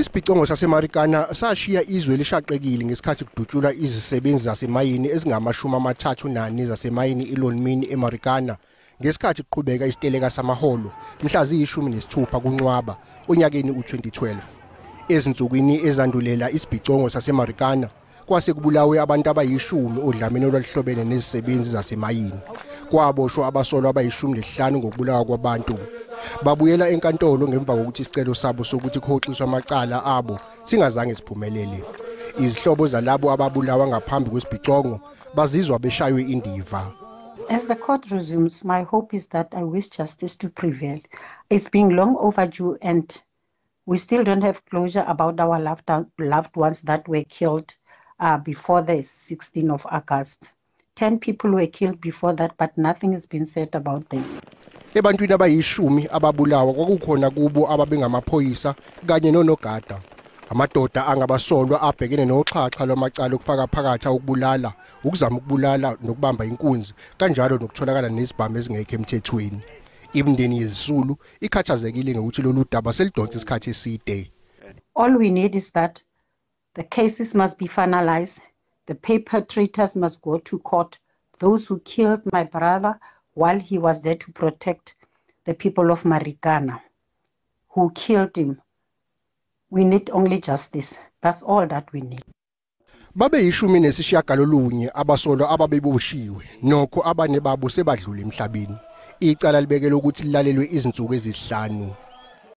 Isibhicongo saseMarikana sashiya izwe lishaqekile ngesikhathi kudutshulwa izisebenzi zasemayini ezingama-34 zasemayini ilonmini eMarikana ngesikhathi kuqhubeka isiteleka samaholo mhla ziyi-16 kuNcwaba onyakeni u-2012. Ezinsukwini ezandulela isibhicongo saseMarikana kwase kubulawe abantu abayi-10 odlameni olwahlobene nezisebenzi zasemayini. Kwaboshwa abasolwa abayi-15 ngokubulawa kwabantu. Babuyela enkantolo ngemva kokuthi isicelo sabo sokuthi kuhoxiswe amacala abo singazange siphumelele. Izihlobo zalabo ababulawa ngaphambi kwesibhicongo bazizwa beshaywe indiva. As the court resumes, my hope is that I wish justice to prevail. It's been long overdue and we still don't have closure about our loved ones that were killed before the 16th of August. 10 people were killed before that, but nothing has been said about them. Ebantwini abayi-10 ababulawa kwakukhona kubo ababengamaphoyisa kanye nonogada. Amadoda angabasolwa abhekene noxhaxha lwamacala okufaka phakathi ukubulala, ukuzama ukubulala nokubamba inkunzi, kanjalo nokutholakala nezibhamu ezingekho emthethweni. Imindeni yezisulu ikhathazekile ngokuthi lolu daba selidonsa isikhathi eside. All we need is that the cases must be finalized. The perpetrators must go to court. Those who killed my brother while he was there to protect the people of Marikana, who killed him. We need only justice. That's all that we need. Babe yi-19 abasolwa ababeboshiwe nokho abane babo sebadlula emhlabeni. Icala libekele ukuthi lilalelwe izinsuku ezisihlanu.